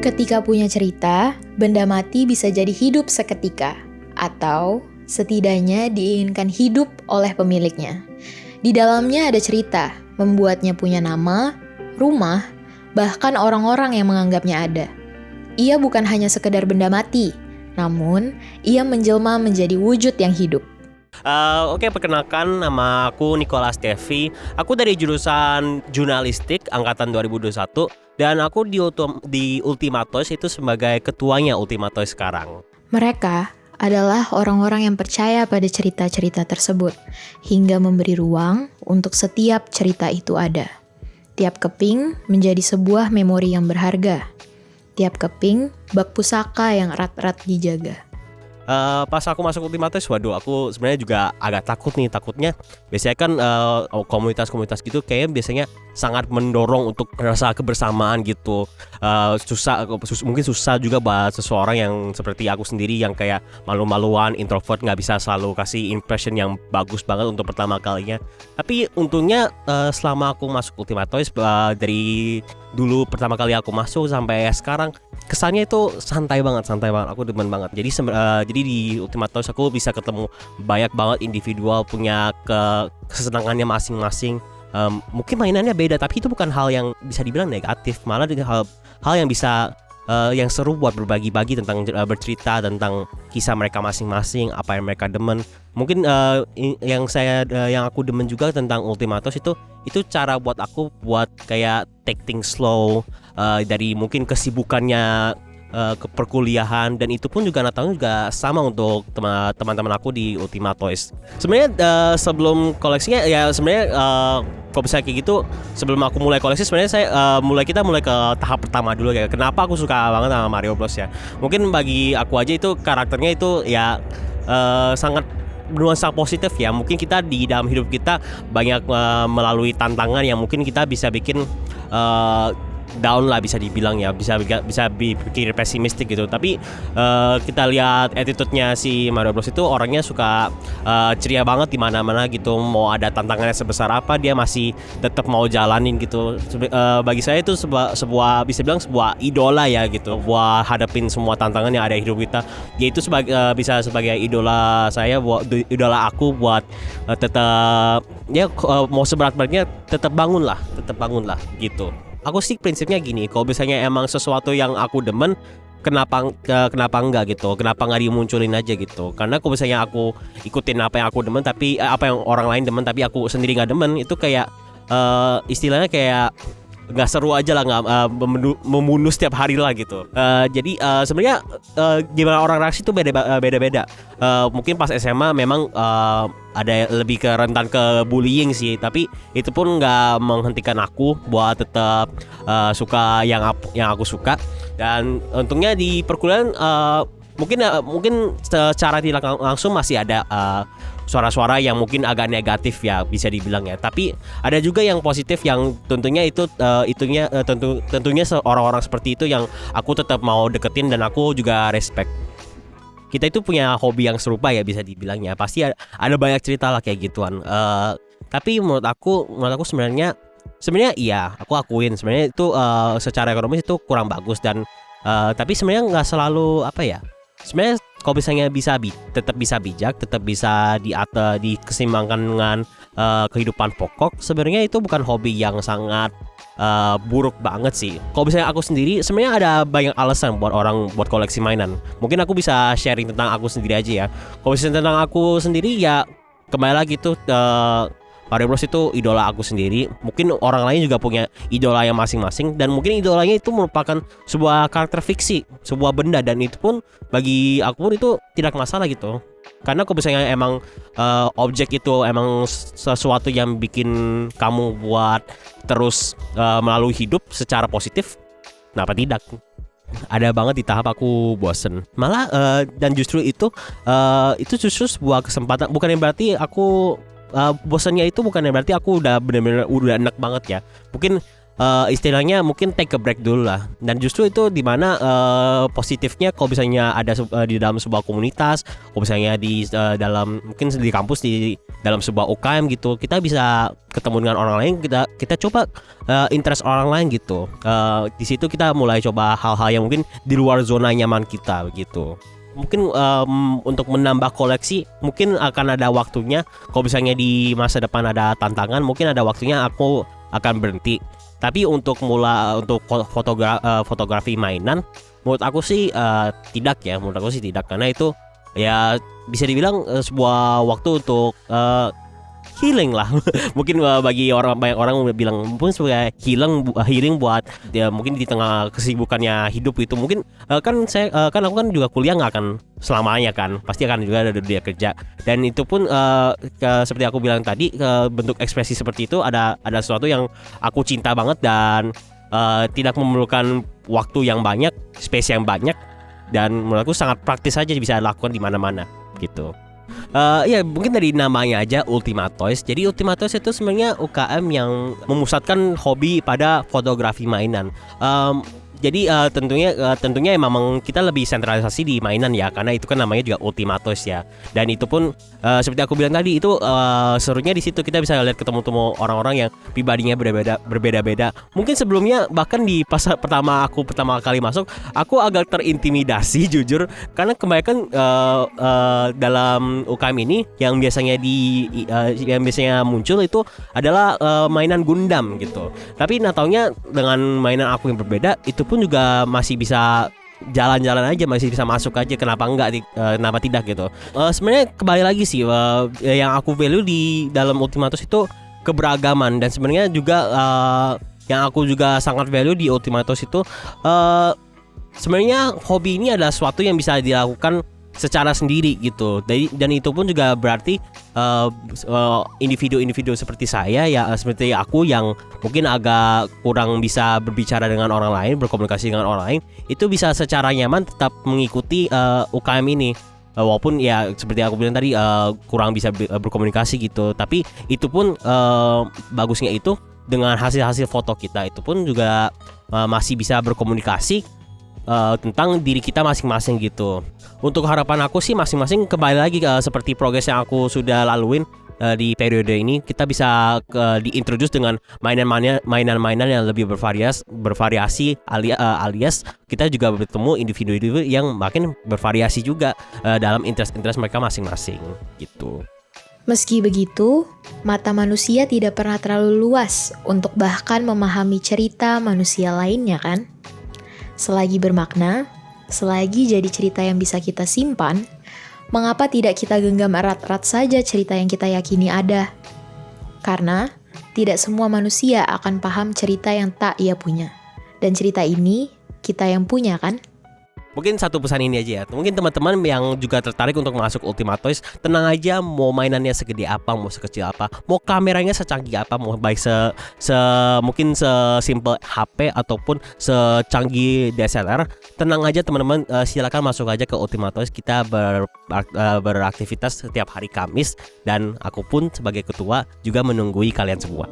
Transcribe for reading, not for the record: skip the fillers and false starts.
Ketika punya cerita, benda mati bisa jadi hidup seketika, atau setidaknya diinginkan hidup oleh pemiliknya. Di dalamnya ada cerita, membuatnya punya nama, rumah, bahkan orang-orang yang menganggapnya ada. Ia bukan hanya sekedar benda mati, namun ia menjelma menjadi wujud yang hidup. Oke, perkenalkan, nama aku Nicholas Devi. Aku dari jurusan jurnalistik angkatan 2021 dan aku di Ultima Toys itu sebagai ketuanya Ultima Toys sekarang. Mereka adalah orang-orang yang percaya pada cerita-cerita tersebut, hingga memberi ruang untuk setiap cerita itu ada. Tiap keping menjadi sebuah memori yang berharga. Tiap keping bak pusaka yang erat-erat dijaga. Pas aku masuk Ultima Toys, waduh, aku sebenarnya juga agak takutnya biasanya kan komunitas-komunitas gitu kayak biasanya sangat mendorong untuk rasa kebersamaan gitu. Mungkin susah juga buat seseorang yang seperti aku sendiri yang kayak malu-maluan, introvert, nggak bisa selalu kasih impression yang bagus banget untuk pertama kalinya. Tapi untungnya selama aku masuk Ultima Toys, dari dulu pertama kali aku masuk sampai sekarang, kesannya itu santai banget, aku demen banget. Jadi di Ultima Toys aku bisa ketemu banyak banget individual punya kesenangannya masing-masing. Mungkin mainannya beda, tapi itu bukan hal yang bisa dibilang negatif, malah hal yang bisa yang seru buat berbagi-bagi tentang bercerita tentang kisah mereka masing-masing, apa yang mereka demen. Mungkin yang aku demen juga tentang Ultima Toys itu cara buat aku buat kayak take things slow, dari mungkin kesibukannya ke perkuliahan, dan itu pun juga Natalnya juga sama untuk teman-teman aku di Ultima Toys. Sebenarnya sebelum koleksinya ya sebenarnya kalau bisa kayak gitu, sebelum aku mulai koleksi sebenarnya kita mulai ke tahap pertama dulu ya. Kenapa aku suka banget sama Mario Bros ya? Mungkin bagi aku aja itu karakternya itu ya sangat bernuansa positif ya. Mungkin kita di dalam hidup kita banyak melalui tantangan yang mungkin kita bisa bikin down lah, bisa dibilang ya, bisa pikir pesimistik gitu. Tapi kita lihat attitude-nya si Mario Bros itu, orangnya suka ceria banget di mana-mana gitu. Mau ada tantangannya sebesar apa, dia masih tetap mau jalanin gitu. Bagi saya itu sebuah bisa bilang sebuah idola ya gitu, buat hadapin semua tantangan yang ada di hidup kita. Dia itu bisa sebagai idola saya, idola aku buat tetap ya mau seberat-beratnya tetap bangun lah gitu. Aku sih prinsipnya gini, kalau misalnya emang sesuatu yang aku demen, kenapa enggak gitu, kenapa nggak dimunculin aja gitu. Karena kalau misalnya aku ikutin apa yang aku demen, tapi apa yang orang lain demen tapi aku sendiri nggak demen, itu kayak istilahnya kayak nggak seru aja lah, nggak membunuh setiap hari lah gitu. Jadi sebenarnya gimana orang reaksi itu beda-beda. Mungkin pas SMA memang ada lebih ke rentan ke bullying sih, tapi itu pun nggak menghentikan aku buat tetap suka yang aku suka. Dan untungnya di perkuliahan mungkin secara tidak langsung masih ada suara-suara yang mungkin agak negatif ya, bisa dibilang ya. Tapi ada juga yang positif yang tentunya tentunya orang-orang seperti itu yang aku tetap mau deketin dan aku juga respect. Kita itu punya hobi yang serupa ya, bisa dibilang ya. Pasti ada banyak cerita lah kayak gituan. Tapi menurut aku sebenarnya iya, aku akuin sebenarnya itu secara ekonomis itu kurang bagus, dan tapi sebenarnya nggak selalu apa ya. Sebenarnya kalau misalnya tetap bisa bijak, tetap bisa dikesimbangkan dengan kehidupan pokok, sebenarnya itu bukan hobi yang sangat buruk banget sih. Kalau misalnya aku sendiri, sebenarnya ada banyak alasan buat koleksi mainan. Mungkin aku bisa sharing tentang aku sendiri aja ya. Kalau misalnya tentang aku sendiri ya, kembali lagi tuh Mario Bros itu idola aku sendiri. Mungkin orang lain juga punya idola yang masing-masing, dan mungkin idolanya itu merupakan sebuah karakter fiksi, sebuah benda, dan itu pun bagi aku pun itu tidak masalah gitu. Karena kalau misalnya emang objek itu emang sesuatu yang bikin kamu buat terus melalui hidup secara positif, kenapa tidak? Ada banget di tahap aku bosen. Malah dan justru itu justru sebuah kesempatan. Bukan yang berarti aku bosannya itu bukan yang berarti aku udah benar-benar udah enak banget ya. Mungkin istilahnya mungkin take a break dulu lah. Dan justru itu dimana positifnya kalau misalnya ada di dalam sebuah komunitas, kalau misalnya di dalam mungkin di kampus, di dalam sebuah UKM gitu, kita bisa ketemu dengan orang lain, kita coba interest orang lain gitu. Di situ kita mulai coba hal-hal yang mungkin di luar zona nyaman kita gitu. Mungkin untuk menambah koleksi mungkin akan ada waktunya. Kalau misalnya di masa depan ada tantangan, mungkin ada waktunya aku akan berhenti. Tapi untuk fotografi mainan, menurut aku sih tidak ya. Menurut aku sih tidak, karena itu ya bisa dibilang sebuah waktu untuk healing lah. Mungkin bagi banyak orang bilang mungkin sebagai healing buat ya, mungkin di tengah kesibukannya hidup itu. Mungkin kan aku kan juga kuliah nggak akan selamanya kan, pasti akan juga ada dia kerja. Dan itu pun seperti aku bilang tadi, bentuk ekspresi seperti itu ada sesuatu yang aku cinta banget dan tidak memerlukan waktu yang banyak, space yang banyak, dan menurutku sangat praktis aja, bisa dilakukan di mana-mana gitu. Ya mungkin dari namanya aja Ultima Toys. Jadi Ultima Toys itu sebenarnya UKM yang memusatkan hobi pada fotografi mainan. Jadi tentunya memang kita lebih sentralisasi di mainan ya, karena itu kan namanya juga Ultima Toys ya. Dan itu pun seperti aku bilang tadi, itu serunya di situ kita bisa lihat ketemu orang-orang yang pribadinya berbeda-beda. Mungkin sebelumnya bahkan di pas pertama kali masuk, aku agak terintimidasi jujur, karena kebanyakan dalam UKM ini yang biasanya muncul itu adalah mainan Gundam gitu. Tapi taunya dengan mainan aku yang berbeda, itu pun juga masih bisa jalan-jalan aja, masih bisa masuk aja. Kenapa kenapa tidak gitu. Sebenarnya kembali lagi sih, yang aku value di dalam Ultima Toys itu keberagaman. Dan sebenarnya juga yang aku juga sangat value di Ultima Toys itu sebenarnya hobi ini adalah sesuatu yang bisa dilakukan secara sendiri gitu. Dan itu pun juga berarti individu-individu seperti saya ya, seperti aku yang mungkin agak kurang bisa berbicara dengan orang lain, berkomunikasi dengan orang lain, itu bisa secara nyaman tetap mengikuti UKM ini. Walaupun ya seperti aku bilang tadi kurang bisa berkomunikasi gitu. Tapi itu pun bagusnya itu dengan hasil-hasil foto kita itu pun juga masih bisa berkomunikasi tentang diri kita masing-masing gitu. Untuk harapan aku sih masing-masing kembali lagi seperti progres yang aku sudah laluin di periode ini, kita bisa diintroduce dengan mainan-mainan yang lebih bervariasi alias kita juga bertemu individu-individu yang makin bervariasi juga dalam interest mereka masing-masing gitu. Meski begitu, mata manusia tidak pernah terlalu luas untuk bahkan memahami cerita manusia lainnya kan? Selagi bermakna, selagi jadi cerita yang bisa kita simpan, mengapa tidak kita genggam erat-erat saja cerita yang kita yakini ada? Karena tidak semua manusia akan paham cerita yang tak ia punya. Dan cerita ini kita yang punya kan? Mungkin satu pesan ini aja ya. Mungkin teman-teman yang juga tertarik untuk masuk Ultima Toys, tenang aja, mau mainannya segede apa, mau sekecil apa, mau kameranya secanggih apa, mau baik mungkin sesimpel HP ataupun secanggih DSLR, tenang aja teman-teman, silakan masuk aja ke Ultima Toys. Kita beraktivitas setiap hari Kamis, dan aku pun sebagai ketua juga menunggui kalian semua.